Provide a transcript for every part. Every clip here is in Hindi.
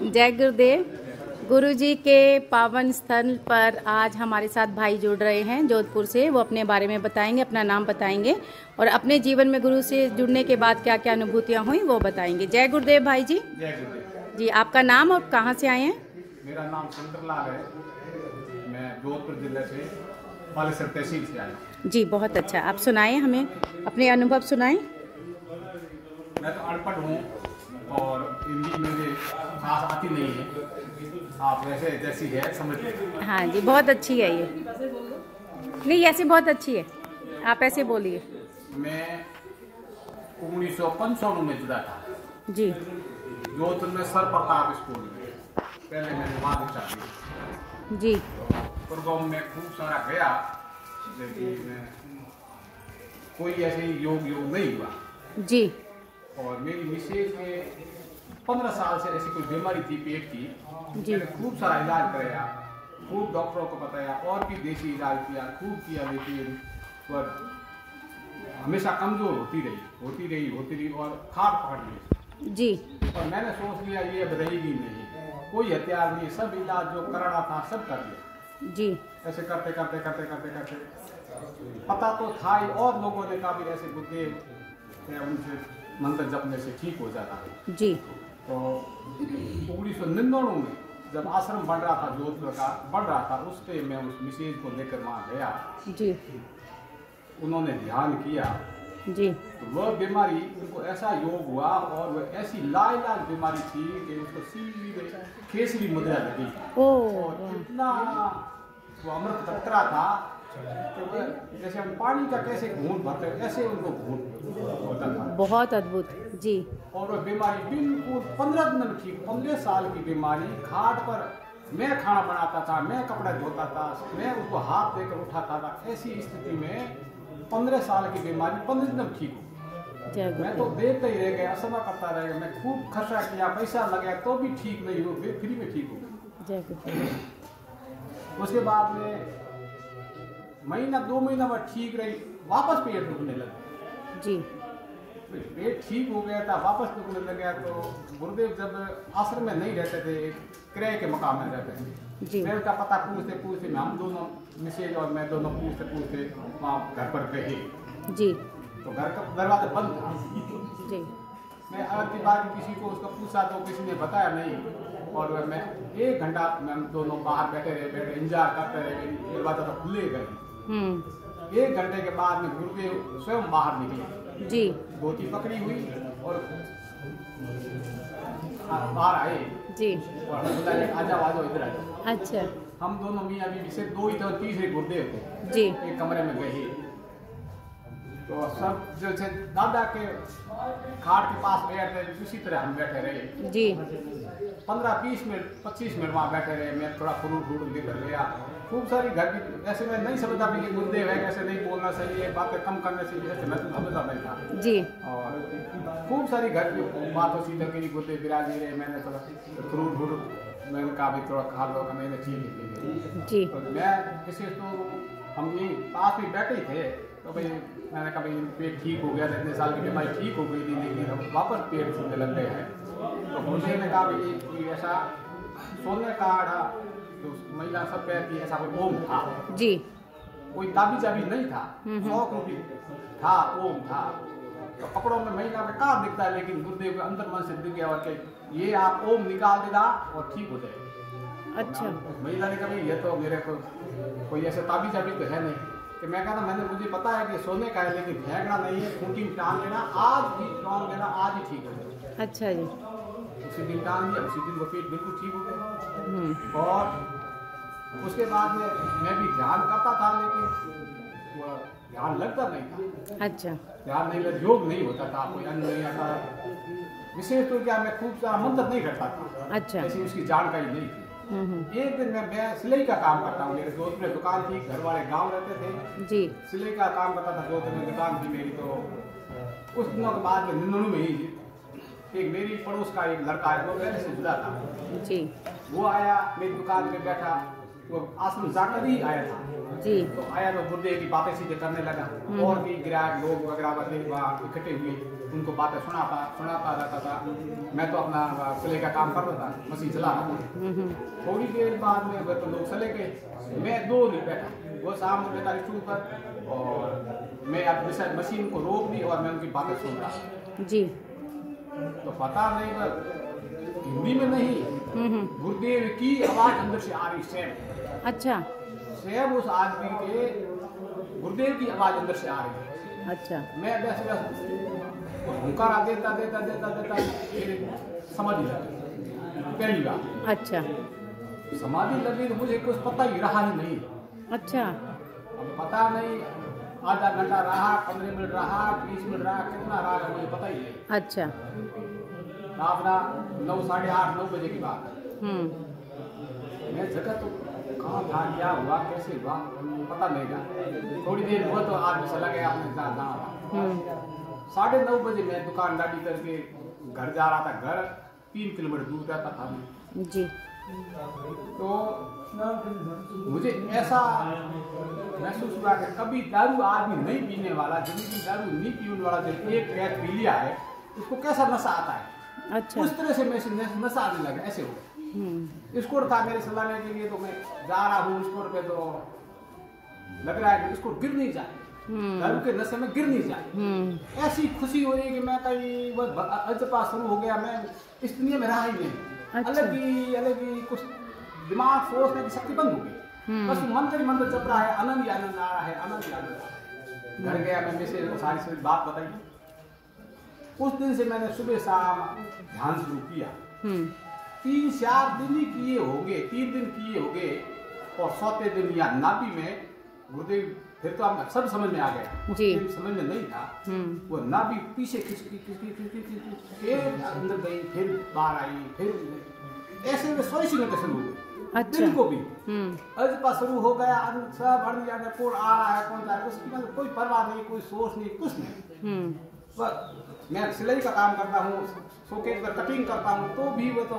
जय गुरुदेव। गुरु जी के पावन स्थल पर आज हमारे साथ भाई जुड़ रहे हैं जोधपुर से। वो अपने बारे में बताएंगे, अपना नाम बताएंगे और अपने जीवन में गुरु से जुड़ने के बाद क्या क्या अनुभूतियां हुई वो बताएंगे। जय गुरुदेव भाई जी। जय गुरुदेव जी, आपका नाम और कहाँ से आए हैं? मेरा नाम सुंदरलाल है। मैं जोधपुर जिले से बालेसर तहसील से आया हूँ। जी, बहुत अच्छा। आप सुनाएं, हमें अपने अनुभव सुनाएं। मैं तो अनपढ़ हूँ और हिंदी मुझे खास आती नहीं है। आप वैसे जैसी है समझ लीजिए। हाँ जी, बहुत अच्छी है ये। नहीं, ऐसे बहुत अच्छी है, आप ऐसे बोलिए। मैं 1995 में जुड़ा था जी जोधपुर में सर प्रताप स्कूल में। पहले मैंने वहाँ दीक्षा दी। जी प्रोग्राम में खूब सारा गया, लेकिन कोई ऐसे योग नहीं हुआ। जी और मेरी मिसेज में 15 साल से ऐसी कोई बीमारी थी पेट की। मैंने खूब सारा इलाज कराया, खूब डॉक्टरों को बताया और भी देसी इलाज किया, खूब किया, लेकिन पर हमेशा कमजोर होती रही और खाट पकड़ ली। जी और मैंने सोच लिया ये अब रहेगी नहीं, कोई हथियार नहीं, सब इलाज जो कराना था सब कर लिया। जी ऐसे करते पता तो था ही, और लोगों ने कहा भी ऐसे गुरुदेव उनसे मंत्र जपने से ठीक हो जाता है। जी तो 1999 में जब आश्रम बन रहा था, जोधपुर का बन रहा था, उस पे मैं उस मिसेज को लेकर वहाँ गया। जी उन्होंने ध्यान किया जी तो वह बीमारी उनको ऐसा योग हुआ और वह ऐसी लाइलाज बीमारी थी कि उसको सीधे केसरी मुद्रा लगी। और इतना वो अमृत कतरा था कि जैसे हम पानी का कैसे घूंट भरते हैं ऐसे उनको घूंट होता था। बहुत अद्भुत। जी और वह बीमारी बिल्कुल 15 दिन में ठीक। 15 साल की बीमारी, खाट पर मैं खाना बनाता था, मैं कपड़ा धोता था, मैं उसको हाथ देकर उठाता था। ऐसी स्थिति में 15 साल की बीमारी 15 दिन में ठीक हो। मैं तो देखते ही रह गया, असमा करता रह गया। मैं खूब खर्चा किया, पैसा लगाया तो भी ठीक नहीं हो, फ्री में ठीक हो। उसके बाद में महीना 2 महीना में ठीक रही, वापस पेट दुखने लगा। जी पेट ठीक हो गया था, वापस दुखने लग गया। तो गुरुदेव जब आश्रम में नहीं रहते थे, किराए के मकान में रहते थे, मैं उनका पता पूछते हम दोनों मिसेज और मैं दोनों पूछते वहाँ घर पर गए। जी तो घर का दरवाजा बंद था। जी मैं अगली बार किसी को उसका पूछा तो किसी ने बताया नहीं। और मैं 1 घंटा मैं दोनों बाहर बैठे इंतजार करते रहे, दरवाजा तो खुले गए। 1 घंटे के बाद में गुरुदेव स्वयं बाहर निकले। जी धोती पकड़ी हुई और बाहर आए। जी और बुलाए, आजा इधर आ जाओ। अच्छा हम दोनों मियाँ बीवी से 2 ही तो तीसरे गुरुदेव थे। जी एक कमरे में गए तो सब जैसे दादा के खाट के पास बैठे उसी तरह हम बैठे रहे। जी 15-20 मिनट 25 मिनट वहाँ बैठे रहे। मैं थोड़ा फ्रूट लेकर गया। खूब सारी घर की ऐसे मैं नहीं समझता भी गुरुदेव है, कैसे नहीं बोलना सही है, बातें कम करने से ऐसे मैं तो समझता नहीं था। जी और खूब सारी घर की बातों सीधे के गुरुदेव विराजी रहे। मैंने थोड़ा फ्रूट मैंने कहा भी थोड़ा खा लो, मैंने ठीक है। तो मैं किसी तो हम ये पास में बैठे थे तो भाई मैंने कहा भाई पेट ठीक हो गया, इतने साल की बीमारी ठीक हो गई थी, लेकिन अब वापस पेट छूटने लग गए हैं। तो मुझे ने कहा भाई कोई ऐसा सोने का आड़ा तो महिला सब कहती ऐसा कोई ओम था। जी कोई ताबी चाबी नहीं था, 100 रुपये था, ओम था। तो कपड़ों में महिला में कहाँ दिखता है, लेकिन गुरुदेव के अंदर मन से दिख गया और के ये आप ओम निकाल देना और ठीक हो जाए। अच्छा महिला ने कहा ये तो मेरे को कोई ऐसे ताबी चाबी तो है नहीं। कि मैं कहता मुझे पता है कि सोने का है, लेकिन फेंकना नहीं है, खूंटी में टांग लेना, आज ही टांग लेना, आज ही ठीक हो जाए। अच्छा जी उसी दिन टांग दिया, उसी दिन वो पेट बिल्कुल ठीक हो गया। और उसके बाद में मैं भी ध्यान करता था, लेकिन वो ध्यान लगता नहीं था। अच्छा ध्यान नहीं लग, योग नहीं होता था, कोई अन्न नहीं आता। विशेष तो क्या मैं खूब सारा मंत्र नहीं करता था। अच्छा ऐसी उसकी जानकारी नहीं थी। एक दिन मैं सिलाई का काम करता हूँ, मेरे जोधपुर में दुकान थी, घर वाले गांव रहते थे। जी सिलाई का काम करता था, जोधपुर में दुकान थी मेरी। तो उस दिनों के बाद में 99 में ही एक मेरी पड़ोस का एक लड़का है, वो पहले से जुड़ा था। जी वो आया मेरी दुकान पे बैठा, वो आश्रम जाकर ही आया था। जी। तो आया तो गुरुदेव की बातें सीधे करने लगा, और भी ग्राहक लोग वगैरह वहाँ इकट्ठे हुए, उनको बातें सुनाता रहता था। मैं तो अपना सिलाई का काम कर रहा था, मशीन चला रहा था। थोड़ी देर बाद में वह तो लोग चले गए, मैं 2 दिन बैठा, वो सामने बैठा स्टूल पर, और मैं अब मशीन को रोक दी और मैं उनकी बातें सुन रहा जी। तो पता नहीं वह हिंदी में नहीं, गुरुदेव की आवाज अंदर से आ रही सेम। अच्छा। सेम उस आदमी के गुरुदेव की आवाज अंदर से आ रही है। अच्छा। मैं वैसे हुंकारा देता फिर समाधि लगी पहली बार। अच्छा। समाधि लगी तो मुझे कुछ पता ही रहा ही नहीं। अच्छा। अब पता नहीं आधा घंटा रहा, 15 मिनट रहा, 20 मिनट रहा, कितना रहा मुझे पता ही नहीं। अच्छा। रात 9, साढ़े 8, 9 बजे की बात है। मैं जगह तो कहाँ था, क्या हुआ, कैसे हुआ, पता नहीं था। थोड़ी देर हुआ तो आदमी चला गया अपने जाना था। 9:30 बजे मैं दुकान गाड़ी करके घर जा रहा था। घर 3 किलोमीटर दूर रहता था मैं जी। तो मुझे ऐसा महसूस हुआ कि कभी दारू आदमी नहीं पीने वाला, जिंदगी दारू नहीं पीने वाला जब एक पैक पी लिया है उसको कैसा नशा आता है। अच्छा। उस तरह से मैं नशा आने लगा, ऐसे हो गया। स्कोर था मेरे चलाने के लिए, तो मैं जा रहा हूँ स्कोर पे, तो लग रहा है कि स्कोर गिर नहीं जाए, दारू के नशे में गिर नहीं जाए। ऐसी खुशी हो रही है कि मैं कहीं अजपा शुरू हो गया, मैं इस दुनिया में रहा ही नहीं। अच्छा। अलग ही कुछ दिमाग सोचने की शक्ति बंद हो गई, बस मंत्र ही मंत्र चल रहा है, आनंद ही आनंद आ रहा है, आनंद ही आनंद आ रहा है। घर गया मैं मिसेज को सारी बात बताई। उस दिन से मैंने सुबह शाम ध्यान शुरू किया। 3-4 दिन ही किए होंगे, 3 दिन किए होंगे, और 4थे दिन या नाभि में गुरुदेव, फिर तो आप सब समझ में आ गया जी। समझ में नहीं था, वो नाभि पीछे खिसकी फिर अंदर गई, फिर बाहर आई, फिर ऐसे में सोई सी शुरू हो गई। अच्छा। दिन को भी अजपा शुरू हो गया, सब अड़ जाने, कौन आ रहा है कौन जा रहा है, उसकी मतलब कोई परवाह नहीं, कोई सोच नहीं, कुछ नहीं। मैं सिलाई का काम करता हूँ, शोकेस पर कटिंग करता हूँ, तो भी वो तो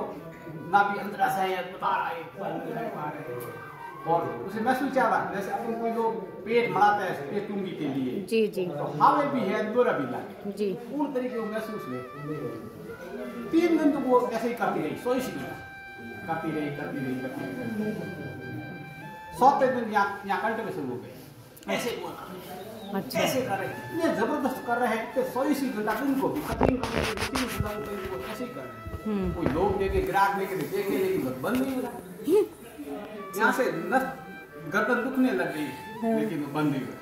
नाभि अंदर से है, बाहर आए, और उसे महसूस क्या रहा जैसे अपन कोई लोग पेट बढ़ाते हैं पेटुंगी के लिए जी जी, तो हवा भी है, दौरा भी लगे जी, पूर्ण तरीके को महसूस ले। 3 दिन तो वो ऐसे ही करती रही, सोई सी करती रही। 7वें दिन यहाँ कंटे में शुरू हो गए, ऐसे अच्छा ऐसे कर रहे, इतने जबरदस्त कर रहे हैं कि 100 घंटा दिन को भी कटिंग करके ऐसे ही कर रहे हैं। कोई लोग देखे, ग्राहक देखे, लेकिन बंद नहीं हो रहा। यहाँ से गर्दन दुखने लग गई, लेकिन वो बंद नहीं हो रहा।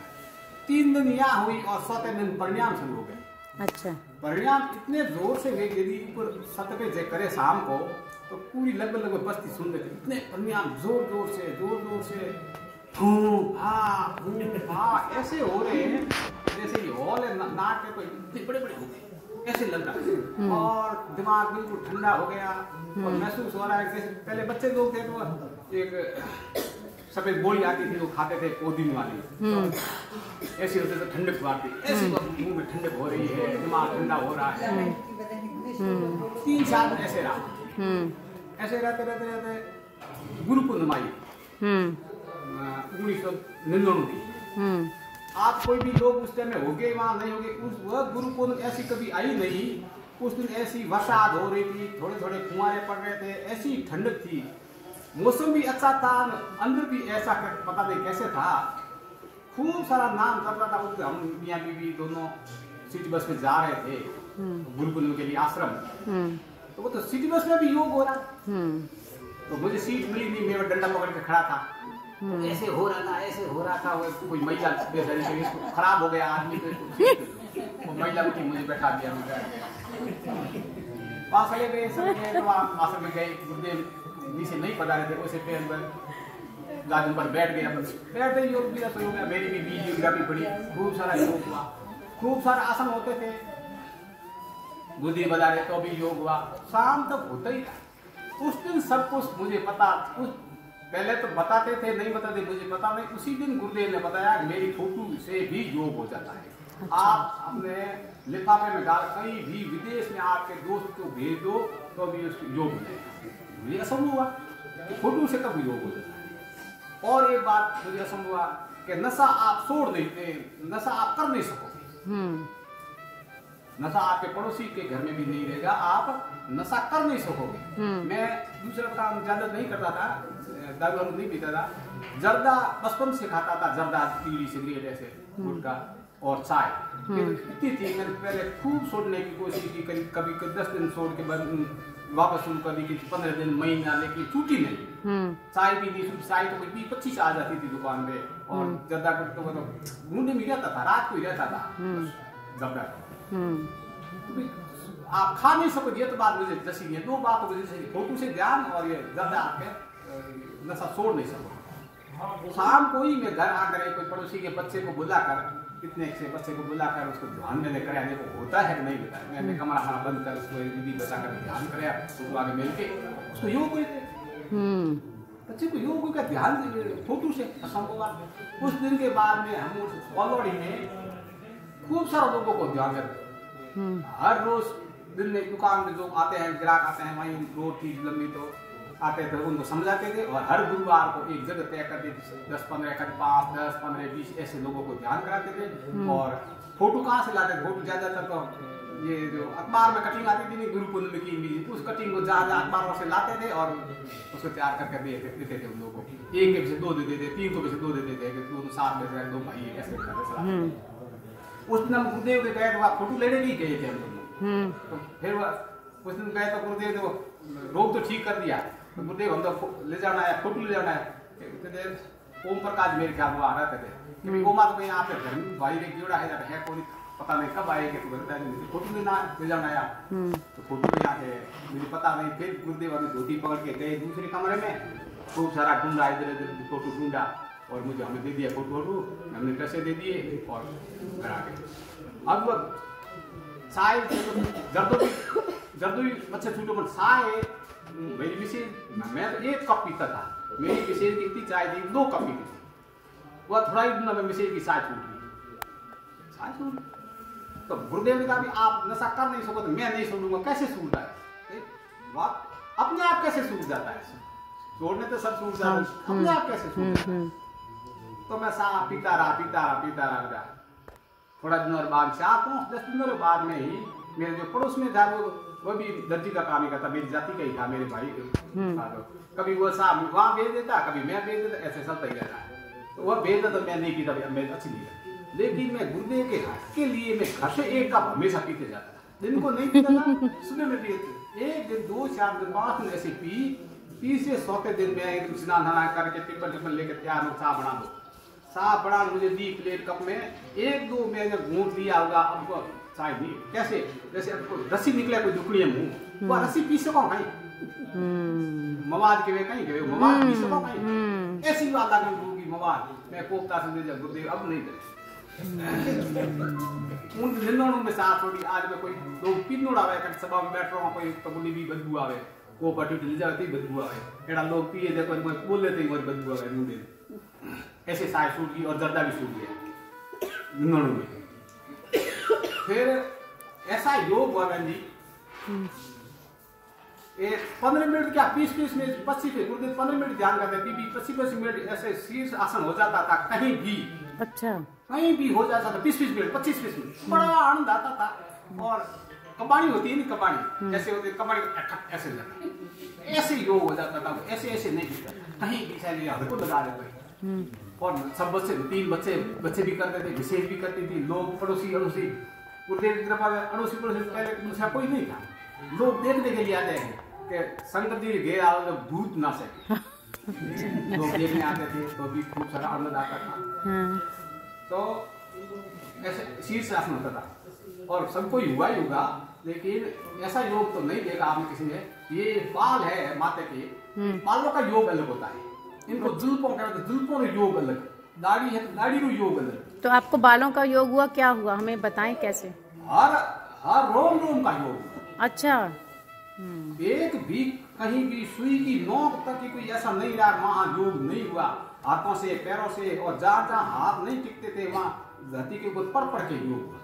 3 दिन यहाँ हुई और 7वें दिन परिणाम शुरू हो गए। अच्छा, परिणाम इतने जोर से गए, यदि ऊपर सतके जे करे शाम को तो पूरी लगभग बस्ती सुन रही थी। इतने परिणाम जोर जोर से ऐसे हो रहे हैं जैसे ये हॉल है नाक के, तो इतने बड़े बड़े हो गए, ऐसे लग रहा है। और दिमाग बिल्कुल ठंडा हो गया और महसूस हो रहा है जैसे पहले बच्चे लोग थे तो एक सफेद गोली आती थी, वो खाते थे ओदिन वाली, ऐसे होते तो ठंडक मारती, ऐसे मुंह में ठंडक हो रही है, दिमाग ठंडा हो रहा है। 3-4 दिन ऐसे रहा। ऐसे रहते गुरु पूर्णिमा 1999 आप कोई भी लोग उस टाइम में हो गए, वहाँ नहीं हो गए, उस वह गुरु पूर्णिमा ऐसी कभी आई नहीं। उस दिन ऐसी बरसात हो रही थी, थोड़े थोड़े फुहारे पड़ रहे थे, ऐसी ठंडक थी, मौसम भी अच्छा था, अंदर भी ऐसा पता नहीं कैसे था। खूब सारा नाम कर रहा था। हम मियाँ बीवी दोनों सिटी बस में जा रहे थे गुरु पूर्णिमा के लिए आश्रम, तो वो तो सिटी बस में भी योग हो रहा, तो मुझे सीट मिली नहीं, मैं डंडा पकड़ के खड़ा था, ऐसे हो रहा था। वो कोई महिला इसको खराब हो गया आदमी, तो वो महिला उठी, मुझे बैठा दिया, पास चले गए सब आश्रम में गए। गुरुदेव नीचे नहीं पता रहे थे, उसे पैर पर गाजन पर बैठ गया, बैठते योग भी हो गया। मेरी भी वीडियोग्राफी पड़ी, खूब सारा योग हुआ, खूब सारा आसन होते थे, बुद्धि बजा रहे तो भी योग हुआ, शाम तक होता ही था। उस दिन सब कुछ मुझे पता, पहले तो बताते थे, नहीं बताते, मुझे पता नहीं। उसी दिन गुरुदेव ने बताया मेरी फोटो से भी योग हो जाता है। अच्छा। आप अपने लिफाफे में डाल कहीं भी विदेश में आपके दोस्त को भेज दो तो भी उसको योग हो जाएगा। मुझे असंभव हुआ, फोटो से कब योग हो जाता है। और एक बात मुझे असंभव हुआ कि नशा आप छोड़ नहीं, नशा आप कर नहीं सकोगे। नशा आपके पड़ोसी के घर में भी नहीं रहेगा, आप नशा कर नहीं सकोगे। मैं दूसरा काम ज्यादा नहीं करता था, दारू वारू नहीं पीता था, जर्दा बचपन से खाता था, जर्दा, बीड़ी, सिगरेट, ऐसे गुटखा और चाय इतनी थी। मैंने पहले खूब छोड़ने की कोशिश की, कभी 10 दिन छोड़ के बाद वापस शुरू कर दी कि 15 दिन, महीना, लेकिन छूटी नहीं। चाय भी नहीं छूटी, चाय तो कोई 20-25 आ जाती थी दुकान पे, और जर्दा तो मुंडे में रहता था, रात को ही रहता था जर्दा। आप खा नहीं सकोगे, ये तो बात मुझे जैसी है, दो बात मुझे जैसी, फोटो से ध्यान और ये जर्दा आपके नशा छोड़ नहीं सकोगे। शाम को ही मैं घर आकर कोई पड़ोसी के बच्चे को बुलाकर, इतने से बच्चे को बुलाकर उसको ध्यान में लेकर आने को होता है कि नहीं होता है, मैंने कमरा हमारा बंद कर उसको विधि बताकर ध्यान कराया, उसको आगे मिल के उसको योग बच्चे को योग का ध्यान फोटो से असंभव। उस दिन के बाद में हम उस कॉलोनी में खूब सारे लोगों को ध्यान करते, हर रोज दिन में दुकान में जो आते हैं, ग्राहक आते हैं, वहीं रोड थी लंबी तो आते थे, उनको समझाते थे, और हर गुरुवार को एक जगह तय करते थे, 10-15, 5, 10, 15, 20 ऐसे लोगों को ध्यान कराते थे। और फोटो कहाँ से लाते थे? फोटो ज्यादातर तो ये जो अखबार में कटिंग आती थी गुरु पूर्णिमा की, उस कटिंग को जहाँ अखबारों से लाते थे और उसको तैयार करके देते थे उन लोगों को। एक के पीछे 2 देते थे, 3 को पीछे 2 देते थे, 2 साथ में 2 भाई ऐसे करते। उस दिन हम गुरुदेव के गए तो फोटो लेने नहीं गए थे हम लोग, तो फिर उस दिन गए तो गुरुदेव ने रोग तो ठीक कर दिया, तो गुरुदेव हम तो ले जाना है, फोटो ले जाना है। ओम प्रकाश मेरे ख्याल में आ रहे थे, ओमा तो यहाँ पे घर में भाई जोड़ा है कोई पता नहीं कब आएगा, तो फोटो लेना ले जाना है, तो फोटो ले आके मुझे पता नहीं। फिर गुरुदेव ने धोती पकड़ के गए दूसरे कमरे में, खूब सारा ढूंढा, इधर इधर फोटो ढूंढा, और मुझे हमने दे दिया फोटो, हमने पैसे दे दिए और घर आ गए। अब चाय जर्दो भी बच्चे छूटो, पर चाय मेरी विशेष, मैं तो 1 कप पीता था, मेरी विशेष की इतनी चाय थी 2 कप पीती थी, वह थोड़ा ही दिन में विशेष की चाय छूट गई। तो गुरुदेव ने कहा भी आप नशा कर नहीं सको, तो मैं नहीं छोड़ूंगा। कैसे छूट है? अपने आप कैसे छूट जाता है? छोड़ने तो सब छूट जाता है, अपने आप कैसे छूट? तो मैं साफ पीता रहा। थोड़ा दिन और बाद 4-5-10 दिन बाद में ही मेरे जो पड़ोस में था वो भी दर्जी का काम ही करता, मेरी जाति का ही था, मेरे भाई कभी वो साहब वहाँ भेज देता, कभी मैं भेज देता, ऐसे चलता ही रहता। तो वह भेज देता तो मैं नहीं पीता, मैं अच्छी नहीं लगती। लेकिन मैं गुरुदेव के हक के लिए मैं घर से 1 कप हमेशा पीते जाता था, दिन को नहीं पीता था, सुबह में पीते, 1 दिन 2 4 दिन 5 दिन ऐसे पी। तीसरे 4थे दिन में स्नान धाना करके टिप्पण लेकर तैयार हो, चाय बना दो, चाय बना मुझे दी प्लेट कप में, 1-2 मैंने घूंट लिया होगा, अब चाय दी कैसे, जैसे रस्सी निकले कोई दुखड़ी मुंह, वो रस्सी पी सको भाई, मवाद के वे कहीं गए, मवाद पी सको भाई, ऐसी बात आ गई मवाद, मैं कोफ्ता से दे गुरुदेव अब नहीं करे। उन दिनों में साथ थोड़ी आज में कोई लोग पीनोड़ आवे, सभा में बैठ रहा कोई कबूली भी बदबू आवे, को पटी ले जाती बदबू आवे, एड़ा लोग पिए देखो बोल लेते हैं और बदबू आवे मुंडे, ऐसे साय सूट गई और जर्दा भी सूट गया दिनों में। फिर ऐसा योग हुआ बहन जी, 15 मिनट क्या 20-20 मिनट 25 मिनट गुरुदेव 15 मिनट ध्यान करते थे, 25-25 मिनट ऐसे शीर्ष आसन हो जाता था कहीं भी। अच्छा, कहीं भी हो जाता था 20-20 मिनट 25-20 मिनट, बड़ा आनंद आता था। और कबाड़ी होती है ना, कबाड़ी ऐसे होते, कबाड़ी ऐसे जाता, ऐसे योग हो जाता था, ऐसे नहीं होता, कहीं भी चलिए हमको लगा देते। और सब बच्चे 3 बच्चे भी करते थे, विशेष भी करती थी, लोग पड़ोसी अड़ोसी गुरुदेव की कृपा अड़ोसी पड़ोसी पहले दूसरा कोई नहीं था, लोग देखने के लिए आते हैं कि शंकर जी गे आओ जब भूत ना सके, लोग देखने आते थे, तो भी खूब सारा आनंद आता था। तो ऐसे शीर्ष आसन होता था और सबको युवा ही होगा, लेकिन ऐसा योग तो नहीं देखा आपने किसी ने। ये बाल है माता के, बालों का योग अलग होता है, इनको जुल्पों कहते हैं, जुल्पों का योग अलग, दाढ़ी है तो दाढ़ी का योग अलग। तो आपको बालों का योग हुआ, क्या हुआ हमें बताएं कैसे? हर रोम का योग। अच्छा, एक भी कहीं भी सुई की नोक तक की कोई ऐसा नहीं रहा वहाँ योग नहीं हुआ, हाथों से पैरों से, और जहाँ हाथ नहीं टिकते थे वहाँ धरती के ऊपर पड़ के योग हुआ।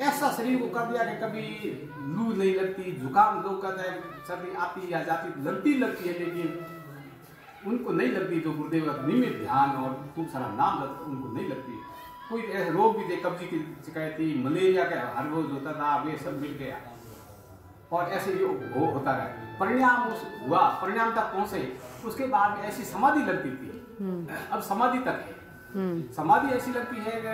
ऐसा शरीर को कर दिया कि कभी लू नहीं लगती, जुकाम लोग कहते हैं सर्दी आती या जाती लगती है, लेकिन उनको नहीं लगती, जो गुरुदेव का नियमित ध्यान और खूब सारा नाम उनको नहीं लगती। कोई ऐसे रोग भी थे, कब्जी की शिकायत थी, मलेरिया का हर रोज होता था, वे सब मिल गया और ऐसे ही होता रहा। परिणाम हुआ, परिणाम तक पहुंचे, उसके बाद ऐसी समाधि लगती थी। अब समाधि तक है। समाधि ऐसी लगती है कि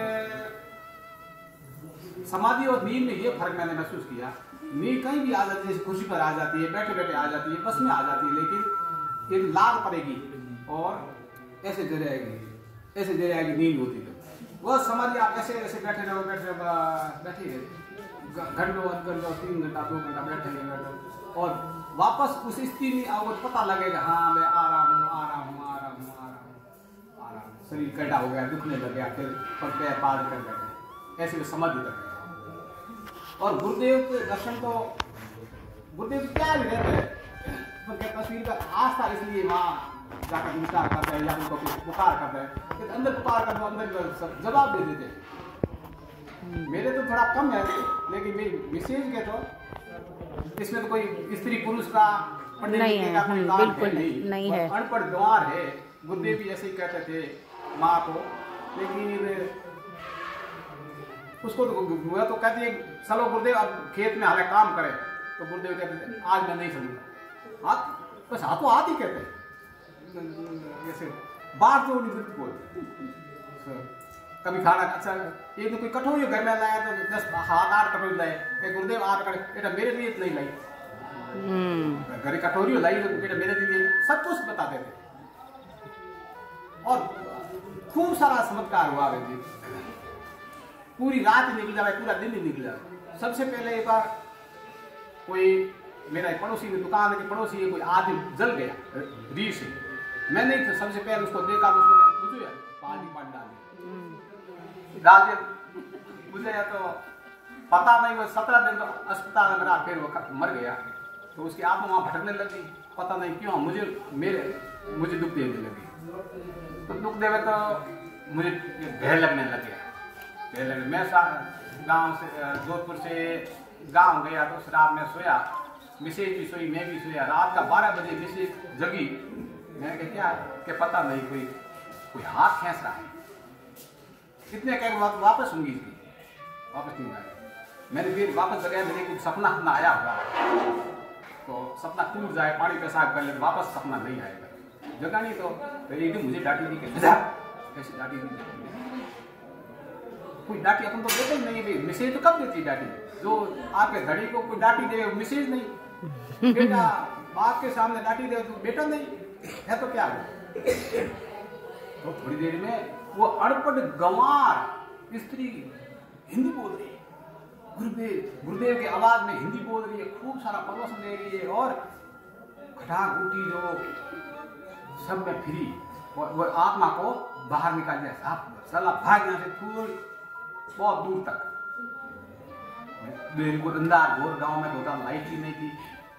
समाधि और नींद में ये फर्क मैंने महसूस किया। नींद कहीं भी आ जाती है, कुर्सी पर आ जाती है, बैठे बैठे आ जाती है, बस में आ जाती है, लेकिन ये लाग पड़ेगी और ऐसे दे रहेगी नींद होती तो वह समाधि आप ऐसे ऐसे बैठे रहो बैठे घंटों 3 घंटा 2 घंटा बैठे और वापस उस स्थिति में आओ, पता लगेगा हाँ मैं आ रहा हूँ। शरीर कैटा हो गया, दुखने लग गया, फिर पैर पार कर बैठे, ऐसे समाधि तक है। और गुरुदेव के दर्शन तो गुरुदेव क्या भी रहते हैं, तस्वीर का आस्था, इसलिए वहाँ जाकर विचार करते हैं या उनको पुकार करते हैं, अंदर पुकार कर दो, अंदर जवाब दे देते हैं। मेरे तो थोड़ा कम है, लेकिन मेरी विशेष के तो इसमें तो कोई स्त्री पुरुष का नहीं है, बिल्कुल नहीं है, अनपढ़ गंवार है। गुरुदेव भी ऐसे ही कहते थे माँ को, लेकिन उसको तो कहती है चलो गुरुदेव अब खेत में हमें काम करे, तो गुरुदेव कहते आज मैं नहीं चलूंगा। हाथ बस हाथों हाथ ही कहते हैं, जैसे बात तो नहीं बोलते। कभी खाना अच्छा एक तो कोई कटोरी घर में लाया तो 10-8 कटोरी लाए, गुरुदेव 8 कटोरी, बेटा मेरे लिए नहीं लाई, घर कटोरी लाई तो बेटा मेरे लिए, सब कुछ बताते थे। और खूब सारा चमत्कार हुआ जी, पूरी रात निकल जाए, पूरा दिन ही निकल जाए। सबसे पहले एक बार कोई मेरा पड़ोसी में दुकान के पड़ोसी है, कोई आदमी जल गया री से, मैं नहीं था, सबसे पहले उसको देखा तो उसको बुझे पानी डाल दिया बुझे, तो पता नहीं वो 17 दिन तो अस्पताल में रहा, फिर वो मर गया। तो उसकी आत्मा वहाँ भटकने लगी, पता नहीं क्यों मुझे दुख देने लगी। तो दुख देवे तो मुझे भय लगने लग गया। मैं गांव से जोधपुर से गांव गया तो उस रात में सोया, मिसेज भी सोई, मैं भी सोया। रात का 12 बजे मिसेज जगी, मैंने कहा क्या कि पता नहीं कोई हाथ खींच रहा है। कितने कह वापस होंगी इसकी, वापस नहीं आया। मैंने फिर वापस जगह मेरे कुछ सपना आया होगा, तो सपना टूट जाए, पानी पेशाब कर ले, वापस सपना नहीं आएगा। जगह नहीं तो एक दिन मुझे डांटी दी, कैसे डांटी दी, कोई डांटी अपन तो देते ही नहीं है। मिसेज तो कब देती डांटी, जो आपके घड़ी को कोई डांटी दे मिसेज नहीं, बेटा बाप के सामने डांटी दे तो बेटा नहीं है, तो क्या है। तो थोड़ी देर में वो अनपढ़ गंवार स्त्री हिंदी बोल रही है, गुरुदेव की आवाज में हिंदी बोल रही है, खूब सारा प्रवचन दे रही है और खटाक उठी जो सब में फिरी, वो आत्मा को बाहर निकाल दिया, चला भाग यहाँ से बहुत दूर तक। अंदार घोर गांव में होता, लाइट ही नहीं थी,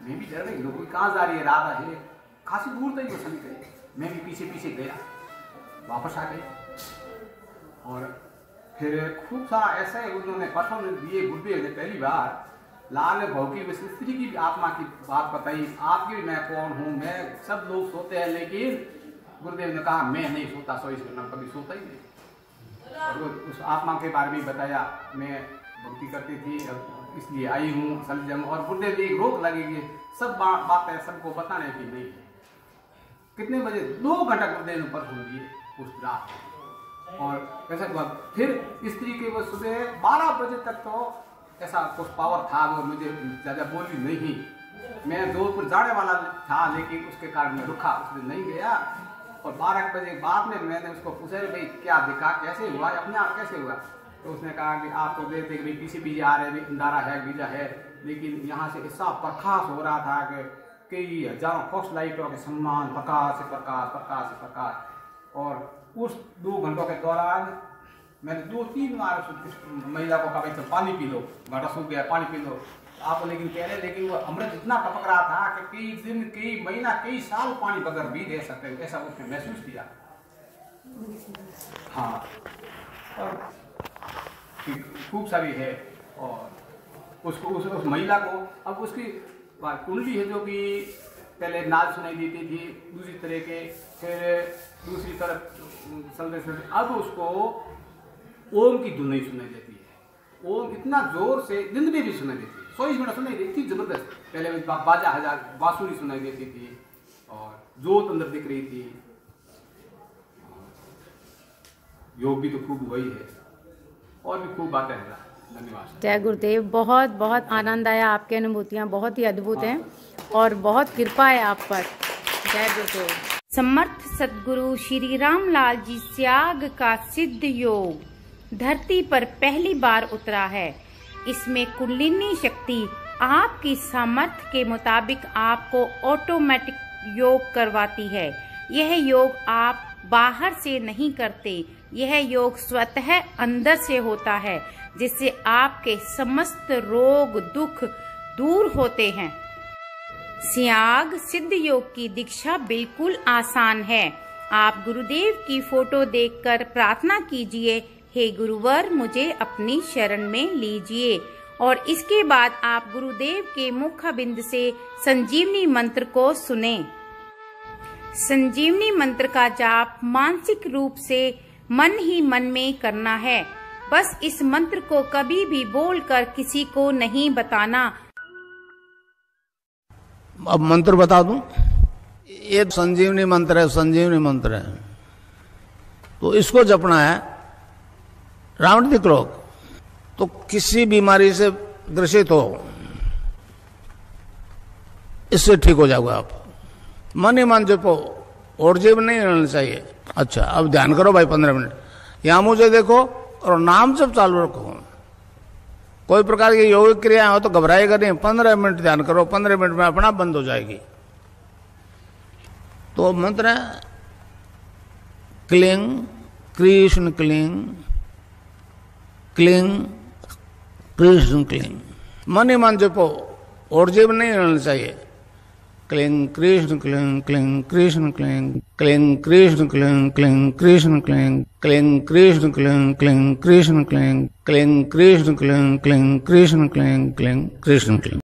मैं भी डर गई, कोई कहाँ जा रही है, राधा है, खासी दूर तक वो चली गई। मैं भी पीछे पीछे गया, वापस आ गई। और फिर खूब सारा ऐसा उन्होंने पसंद दिए गुरुदेव ने। पहली बार लाल भौकी में स्त्री की आत्मा की बात बताई, आपकी भी मैं कौन हूँ, मैं सब लोग सोते हैं, लेकिन गुरुदेव ने कहा मैं नहीं सोता, 24 घंटा कभी सोता ही नहीं। और उस आत्मा के बारे में बताया, मैं भक्ति करती थी इसलिए आई हूँ सलजम। और गुरुदेव एक रोक लगेगी, सब बातें सबको बताने की नहीं है। कितने बजे 2 घंटा गुरुदेव ने पर सुन दिए उस रात। और ऐसा हुआ फिर स्त्री के वो सुबह 12 बजे तक तो ऐसा कुछ पावर था, वो मुझे ज़्यादा बोली नहीं। मैं जोधपुर जाने वाला था, लेकिन उसके कारण मैं रुका, उस दिन नहीं गया। और 12 बजे बाद में मैंने उसको पूछा भाई क्या दिखा, कैसे हुआ, अपने आप कैसे हुआ। तो उसने कहा कि आपको देखते कि भाई पीछे आ रहे, अंधारा है, बीजा है, लेकिन यहाँ से ऐसा प्रकाश हो रहा था कि कई हजारों फॉक्स लाइटों के सम्मान, प्रकाश से प्रकाश, प्रकाश से प्रकाश। और उस 2 घंटों के दौरान मैंने 2-3 बार उस महिला को कहा भाई पानी पी लो, घाटा सूख गया, पानी पी लो आप, लेकिन कह रहे, लेकिन वो अमृत इतना टपक रहा था कि कई दिन, कई महीना, कई साल पानी बगैर भी रह सकते, ऐसा उसने महसूस किया। हाँ, और खूब सारी है। और उसको उस महिला को अब उसकी कुंडली है जो कि पहले नाद सुनाई देती थी दूसरी तरह के, फिर दूसरी तरफ चलते चलते अब उसको ओम की धुन नहीं सुनाई देती है। ओम इतना जोर से नींद में भी सुनाई देती है, 100 मिनट सुनाई देती थी जबरदस्त। पहले बाजा हजार बांसुरी सुनाई देती थी और जोत अंदर दिख रही थी। योग भी तो खूब हुआ ही है और भी खूब बातें हैं। धन्यवाद। जय गुरुदेव। बहुत बहुत आनंद आया, आपकी अनुभूतियाँ बहुत ही अद्भुत हैं और बहुत कृपा है आप पर। जय गुरुदेव। समर्थ सदगुरु श्री रामलाल जी त्याग का सिद्ध योग धरती पर पहली बार उतरा है। इसमें कुंडलिनी शक्ति आपकी सामर्थ्य के मुताबिक आपको ऑटोमेटिक योग करवाती है। यह योग आप बाहर से नहीं करते, यह योग स्वतः अंदर से होता है, जिससे आपके समस्त रोग दुख दूर होते हैं। त्याग सिद्ध योग की दीक्षा बिल्कुल आसान है। आप गुरुदेव की फोटो देखकर प्रार्थना कीजिए, हे गुरुवर मुझे अपनी शरण में लीजिए, और इसके बाद आप गुरुदेव के मुखबिंद से संजीवनी मंत्र को सुने। संजीवनी मंत्र का जाप मानसिक रूप से मन ही मन में करना है। बस इस मंत्र को कभी भी बोलकर किसी को नहीं बताना। अब मंत्र बता दूं, ये संजीवनी मंत्र है, संजीवनी मंत्र है, तो इसको जपना है। रावणदिक लोग तो किसी बीमारी से ग्रसित हो, इससे ठीक हो जाओगे आप। मन ही मन जपो, और जीव नहीं रहना चाहिए। अच्छा, अब ध्यान करो भाई 15 मिनट, यहां मुझे देखो और नाम जब चालू रखो। कोई प्रकार की योगिक क्रियाएं हो तो घबराएगा नहीं, 15 मिनट ध्यान करो, 15 मिनट में अपना बंद हो जाएगी। तो मंत्र है cling Krishna cling, cling Krishna cling. मन ही मन जपो, और जीव नहीं रहना चाहिए। Cling Krishna cling, cling Krishna cling, cling Krishna cling, cling Krishna cling, cling Krishna cling, cling Krishna cling, cling Krishna cling, cling Krishna cling, cling Krishna cling.